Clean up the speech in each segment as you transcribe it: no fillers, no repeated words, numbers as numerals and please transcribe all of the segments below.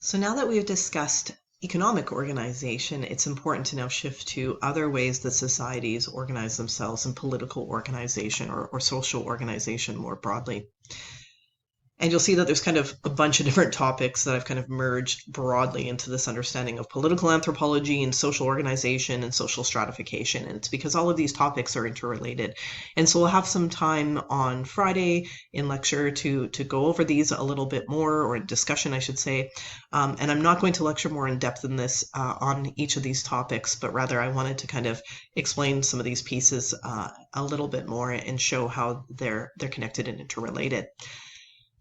So now that we've discussed economic organization, it's important to now shift to other ways that societies organize themselves in political organization or social organization more broadly. And you'll see that there's kind of a bunch of different topics that I've kind of merged broadly into this understanding of political anthropology and social organization and social stratification. And it's because all of these topics are interrelated. And so we'll have some time on Friday in lecture to go over these a little bit more, or in discussion, I should say. And I'm not going to lecture more in depth in this on each of these topics, but rather I wanted to kind of explain some of these pieces a little bit more and show how they're connected and interrelated.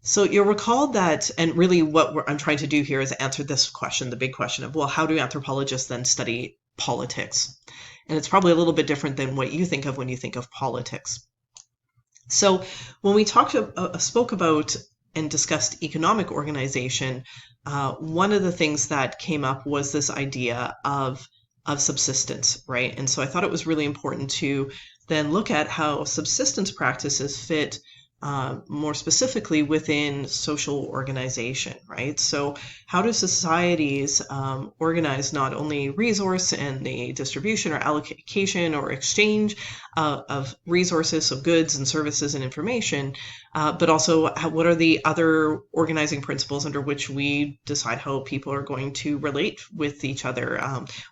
So you'll recall that, and really what I'm trying to do here is answer this question, the big question of, well, how do anthropologists then study politics? And it's probably a little bit different than what you think of when you think of politics. So when we spoke about and discussed economic organization, one of the things that came up was this idea of subsistence, right? And so I thought it was really important to then look at how subsistence practices fit more specifically within social organization, right? So how do societies organize not only resource and the distribution or allocation or exchange of resources, so goods and services and information, but also what are the other organizing principles under which we decide how people are going to relate with each other?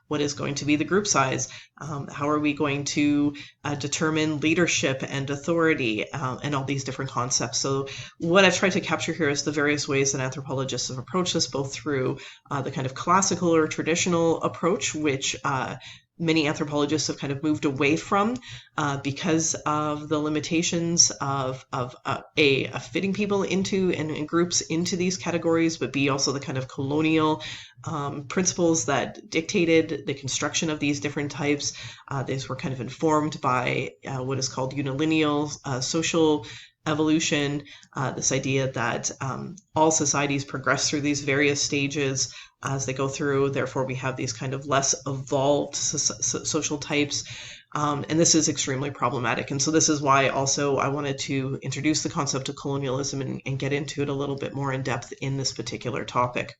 What is going to be the group size? How are we going to determine leadership and authority and all these different concepts? So what I've tried to capture here is the various ways that anthropologists have approached this, both through the kind of classical or traditional approach, which many anthropologists have kind of moved away from because of the limitations of fitting people into and groups into these categories, but B, also the kind of colonial principles that dictated the construction of these different types. These were kind of informed by what is called unilineal social evolution, this idea that all societies progress through these various stages as they go through. Therefore, we have these kind of less evolved social types. And this is extremely problematic. And so this is why also I wanted to introduce the concept of colonialism and get into it a little bit more in depth in this particular topic.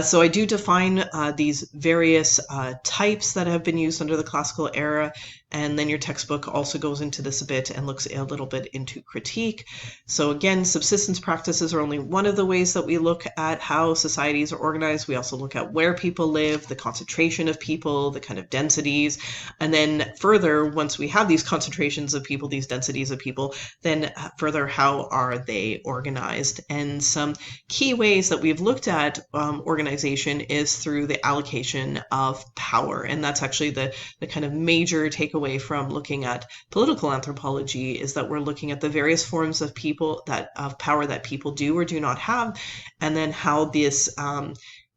So I do define these various types that have been used under the classical era, and then your textbook also goes into this a bit and looks a little bit into critique. So again, subsistence practices are only one of the ways that we look at how societies are organized. We also look at where people live, the concentration of people, the kind of densities, and then further, once we have these concentrations of people, these densities of people, then further, how are they organized? And some key ways that we've looked at organization is through the allocation of power. And that's actually the kind of major takeaway from looking at political anthropology, is that we're looking at the various forms of power that people do or do not have, and then how this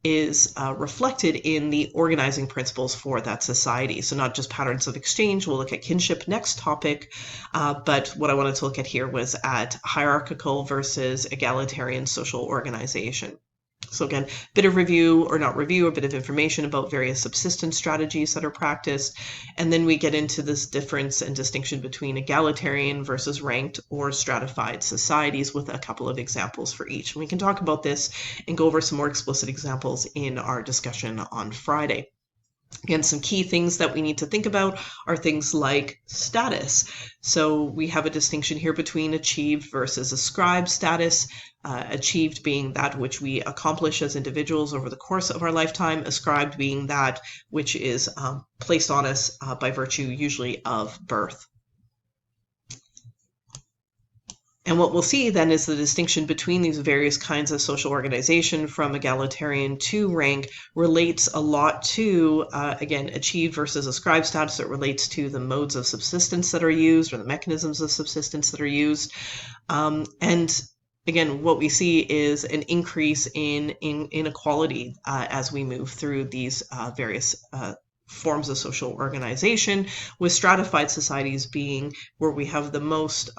is reflected in the organizing principles for that society. So not just patterns of exchange, we'll look at kinship next topic, but what I wanted to look at here was at hierarchical versus egalitarian social organization. So again, a bit of review, or not review, a bit of information about various subsistence strategies that are practiced. And then we get into this difference and distinction between egalitarian versus ranked or stratified societies with a couple of examples for each. And we can talk about this and go over some more explicit examples in our discussion on Friday. Again, some key things that we need to think about are things like status. So we have a distinction here between achieved versus ascribed status. Achieved being that which we accomplish as individuals over the course of our lifetime, ascribed being that which is placed on us by virtue usually of birth. And what we'll see then is the distinction between these various kinds of social organization, from egalitarian to rank, relates a lot to, again, achieved versus ascribed status. It relates to the modes of subsistence that are used, or the mechanisms of subsistence that are used. And again, what we see is an increase in inequality as we move through these various forms of social organization, with stratified societies being where we have the most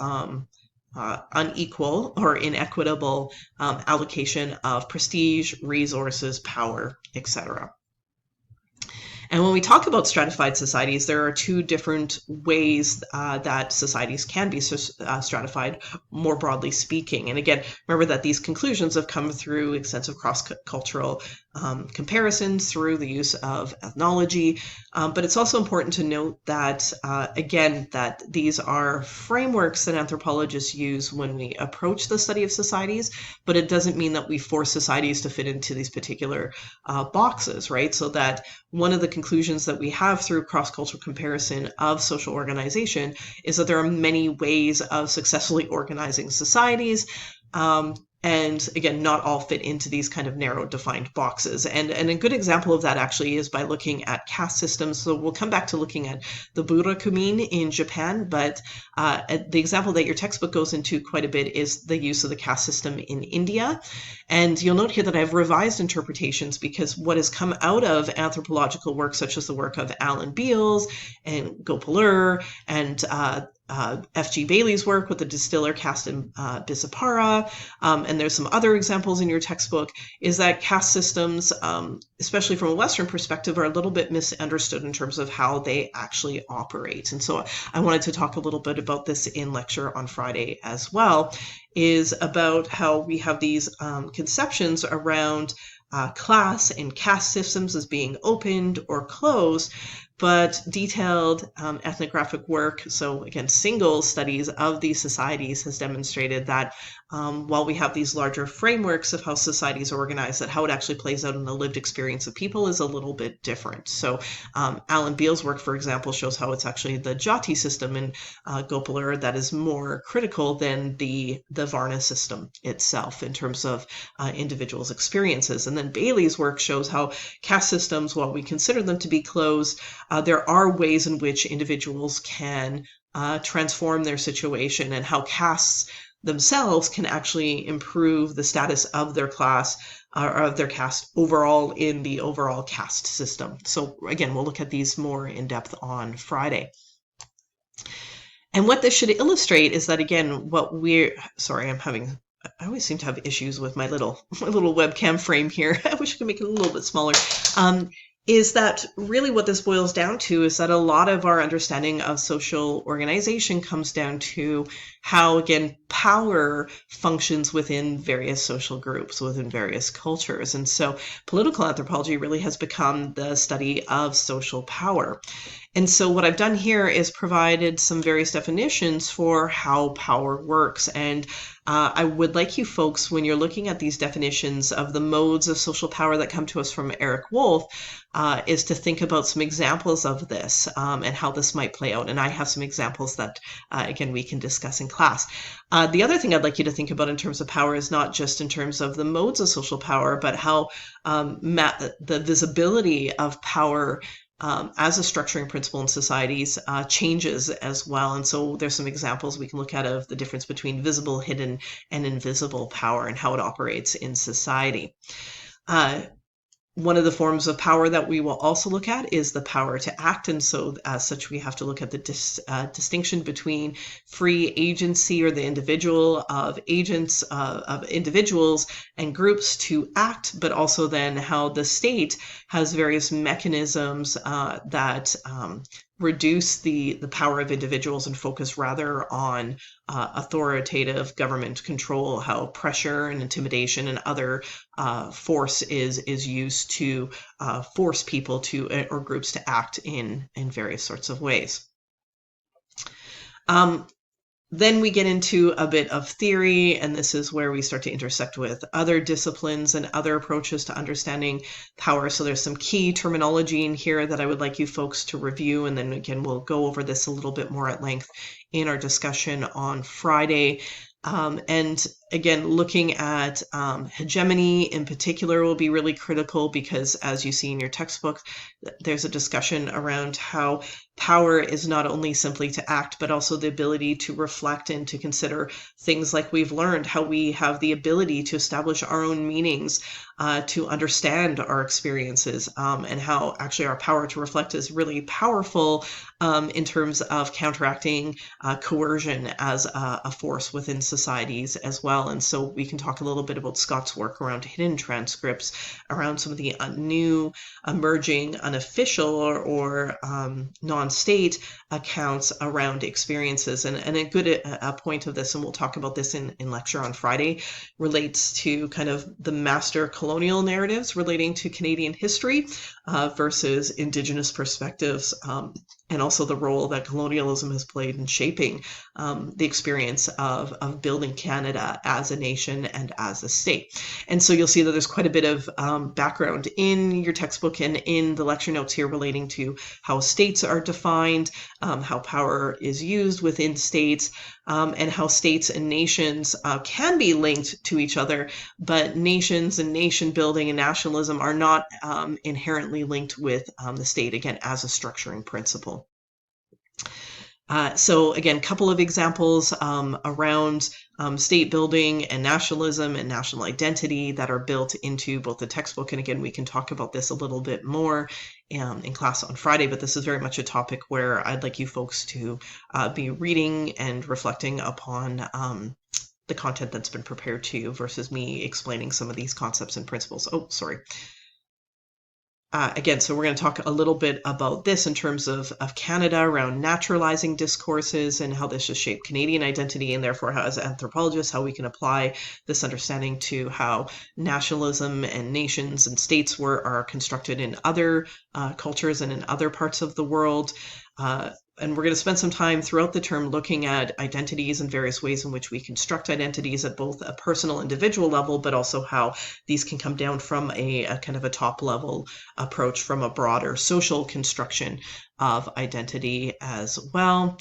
unequal or inequitable allocation of prestige, resources, power, etc. And when we talk about stratified societies, there are two different ways that societies can be stratified, more broadly speaking. And again, remember that these conclusions have come through extensive cross-cultural comparisons, through the use of ethnology. But it's also important to note that, again, that these are frameworks that anthropologists use when we approach the study of societies, but it doesn't mean that we force societies to fit into these particular boxes, right? So that one of the conclusions that we have through cross-cultural comparison of social organization is that there are many ways of successfully organizing societies. And again, not all fit into these kind of narrow defined boxes. And a good example of that actually is by looking at caste systems. So we'll come back to looking at the Burakumin in Japan, but the example that your textbook goes into quite a bit is the use of the caste system in India. And you'll note here that I've revised interpretations because what has come out of anthropological work, such as the work of Alan Beals and Gopaler and F.G. Bailey's work with the distiller caste in Bisapara, and there's some other examples in your textbook, is that caste systems, especially from a Western perspective, are a little bit misunderstood in terms of how they actually operate. And so I wanted to talk a little bit about this in lecture on Friday as well, is about how we have these conceptions around class and caste systems as being opened or closed, but detailed ethnographic work, so again, single studies of these societies, has demonstrated that while we have these larger frameworks of how societies are organized, that how it actually plays out in the lived experience of people is a little bit different. So Alan Beals' work, for example, shows how it's actually the Jati system in Gopaler that is more critical than the Varna system itself in terms of individuals' experiences. And then Bailey's work shows how caste systems, while we consider them to be closed, there are ways in which individuals can transform their situation, and how castes themselves can actually improve the status of their class or of their caste overall in the overall caste system. So again, we'll look at these more in depth on Friday. And what this should illustrate is that, again, I always seem to have issues with my little webcam frame here. I wish I could make it a little bit smaller. Is that really what this boils down to, is that a lot of our understanding of social organization comes down to how, again, power functions within various social groups, within various cultures. And so political anthropology really has become the study of social power. And so what I've done here is provided some various definitions for how power works. And I would like you folks, when you're looking at these definitions of the modes of social power that come to us from Eric Wolf, is to think about some examples of this and how this might play out. And I have some examples that, again, we can discuss in class. The other thing I'd like you to think about in terms of power is not just in terms of the modes of social power, but how the visibility of power as a structuring principle in societies changes as well. And so there's some examples we can look at of the difference between visible, hidden, and invisible power and how it operates in society. One of the forms of power that we will also look at is the power to act. And so as such, we have to look at the distinction between free agency, or the individual of agents of individuals and groups to act, but also then how the state has various mechanisms that reduce the power of individuals and focus rather on authoritative government control, how pressure and intimidation and other force is used to force people to or groups to act in various sorts of ways. Then we get into a bit of theory, and this is where we start to intersect with other disciplines and other approaches to understanding power. So there's some key terminology in here that I would like you folks to review, and then again, we'll go over this a little bit more at length in our discussion on Friday. And again, looking at hegemony in particular will be really critical, because as you see in your textbook, there's a discussion around how power is not only simply to act, but also the ability to reflect and to consider things like we've learned, how we have the ability to establish our own meanings, to understand our experiences, and how actually our power to reflect is really powerful in terms of counteracting coercion as a force within societies as well. well. And so we can talk a little bit about Scott's work around hidden transcripts, around some of the new emerging unofficial or non-state accounts around experiences. And a good point of this, and we'll talk about this in lecture on Friday, relates to kind of the master colonial narratives relating to Canadian history versus Indigenous perspectives, and also the role that colonialism has played in shaping the experience of building Canada as a nation and as a state. And so you'll see that there's quite a bit of background in your textbook and in the lecture notes here relating to how states are defined, how power is used within states, and how states and nations can be linked to each other, but nations and nation building and nationalism are not inherently linked with the state, again, as a structuring principle. So again, a couple of examples around state building and nationalism and national identity that are built into both the textbook. And again, we can talk about this a little bit more in class on Friday, but this is very much a topic where I'd like you folks to be reading and reflecting upon the content that's been prepared to you versus me explaining some of these concepts and principles. Oh, sorry. Again, so we're going to talk a little bit about this in terms of Canada around naturalizing discourses and how this has shaped Canadian identity, and therefore how, as anthropologists, how we can apply this understanding to how nationalism and nations and states are constructed in other cultures and in other parts of the world. And we're going to spend some time throughout the term looking at identities and various ways in which we construct identities at both a personal individual level, but also how these can come down from a kind of a top level approach from a broader social construction of identity as well.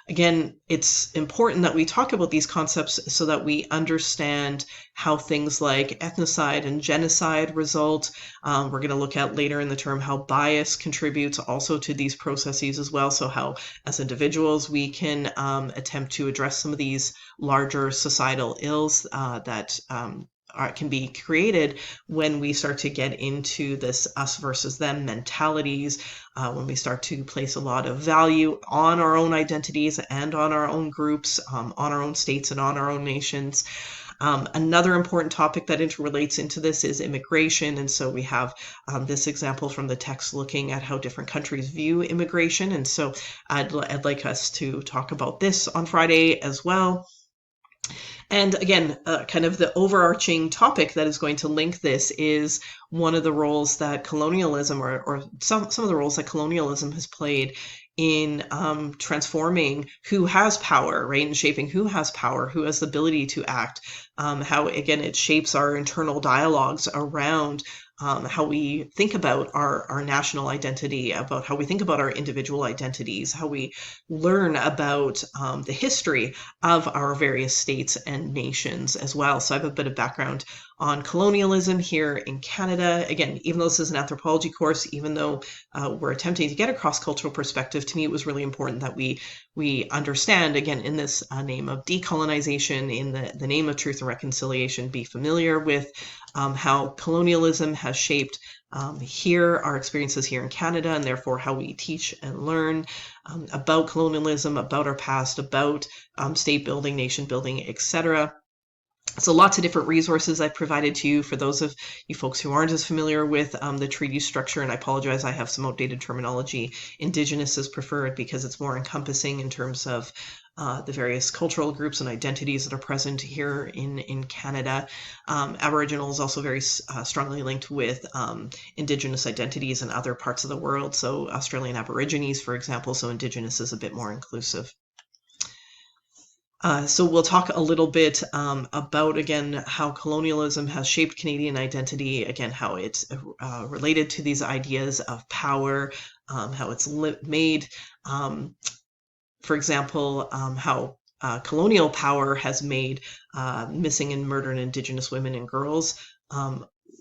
Again, it's important that we talk about these concepts so that we understand how things like ethnocide and genocide result. We're going to look at later in the term how bias contributes also to these processes as well. So how, as individuals, we can attempt to address some of these larger societal ills that can be created when we start to get into this us versus them mentalities, when we start to place a lot of value on our own identities and on our own groups, on our own states and on our own nations. Another important topic that interrelates into this is immigration. And so we have this example from the text looking at how different countries view immigration. And so I'd like us to talk about this on Friday as well. And again, kind of the overarching topic that is going to link this is one of the roles that colonialism or some of the roles that colonialism has played in transforming who has power, right, and shaping who has power, who has the ability to act, how, again, it shapes our internal dialogues around how we think about our national identity, about how we think about our individual identities, how we learn about the history of our various states and nations as well. So I have a bit of background on colonialism here in Canada. Again, even though this is an anthropology course, even though we're attempting to get a cross-cultural perspective, to me it was really important that we understand, again, in this name of decolonization, in the name of truth and reconciliation, be familiar with how colonialism has shaped here, our experiences here in Canada, and therefore how we teach and learn about colonialism, about our past, about state building, nation building, etc. So lots of different resources I've provided to you for those of you folks who aren't as familiar with the treaty structure. And I apologize, I have some outdated terminology. Indigenous is preferred because it's more encompassing in terms of the various cultural groups and identities that are present here in Canada. Aboriginal is also very strongly linked with Indigenous identities in other parts of the world. So Australian Aborigines, for example, so Indigenous is a bit more inclusive. So we'll talk a little bit about, again, how colonialism has shaped Canadian identity, again, how it's related to these ideas of power, how it's made, for example, how colonial power has made missing and murdered Indigenous women and girls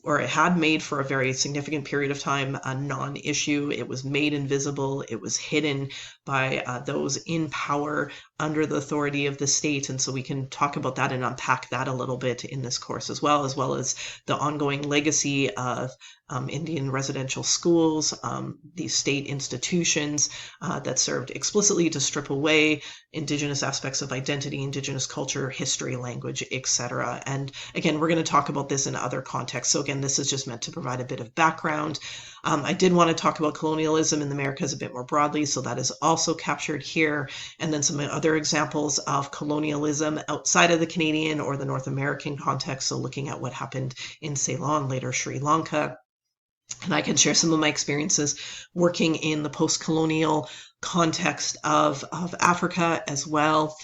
or it had made for a very significant period of time, a non-issue. It was made invisible. It was hidden by those in power under the authority of the state. And so we can talk about that and unpack that a little bit in this course as well as the ongoing legacy of Indian residential schools, these state institutions that served explicitly to strip away Indigenous aspects of identity, Indigenous culture, history, language, etc. And again, we're going to talk about this in other contexts. So again, this is just meant to provide a bit of background. I did want to talk about colonialism in the Americas a bit more broadly, so that is also captured here. And then some other examples of colonialism outside of the Canadian or the North American context, so looking at what happened in Ceylon, later Sri Lanka. And I can share some of my experiences working in the post-colonial context of Africa as well.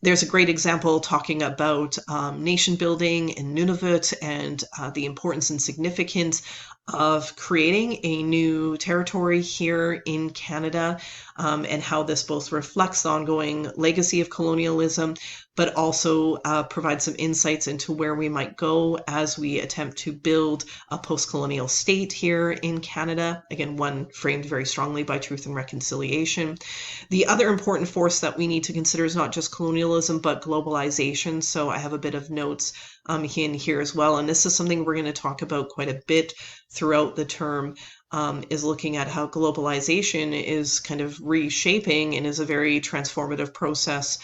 There's a great example talking about nation building in Nunavut and the importance and significance of creating a new territory here in Canada, and how this both reflects the ongoing legacy of colonialism, but also provides some insights into where we might go as we attempt to build a post-colonial state here in Canada. Again, one framed very strongly by truth and reconciliation. The other important force that we need to consider is not just colonialism, but globalization. So I have a bit of notes in here as well. And this is something we're going to talk about quite a bit throughout the term, is looking at how globalization is kind of reshaping and is a very transformative process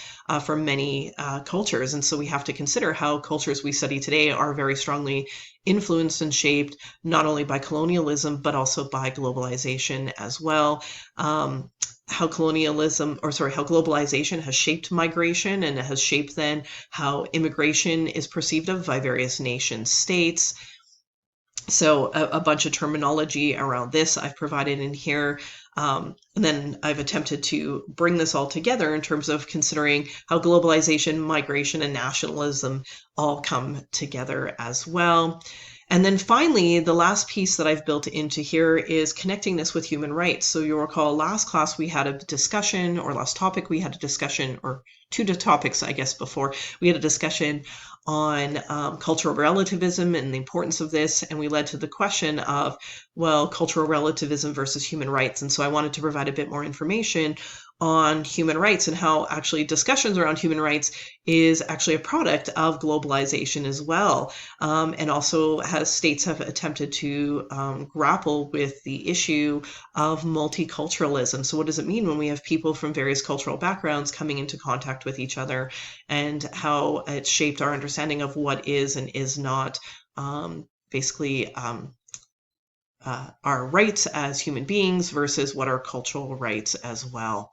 for many cultures. And so we have to consider how cultures we study today are very strongly influenced and shaped not only by colonialism, but also by globalization as well. How globalization has shaped migration, and it has shaped then how immigration is perceived of by various nation states. So a bunch of terminology around this I've provided in here. And then I've attempted to bring this all together in terms of considering how globalization, migration, and nationalism all come together as well. And then finally, the last piece that I've built into here is connecting this with human rights. So you'll recall last class we had a discussion, or last topic we had a discussion, or two topics, I guess, before. We had a discussion on cultural relativism and the importance of this, and we led to the question of, well, cultural relativism versus human rights. And so I wanted to provide a bit more information on human rights and how actually discussions around human rights is actually a product of globalization as well. And also has states have attempted to grapple with the issue of multiculturalism. So what does it mean when we have people from various cultural backgrounds coming into contact with each other, and how it's shaped our understanding of what is and is not basically our rights as human beings versus what are cultural rights as well.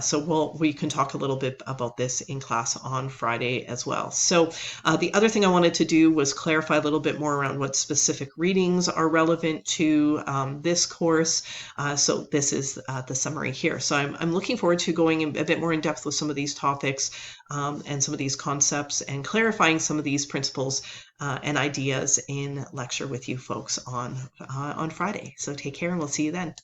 So we can talk a little bit about this in class on Friday as well. So the other thing I wanted to do was clarify a little bit more around what specific readings are relevant to this course. So this is the summary here. So I'm looking forward to going a bit more in depth with some of these topics and some of these concepts, and clarifying some of these principles and ideas in lecture with you folks on Friday. So take care, and we'll see you then.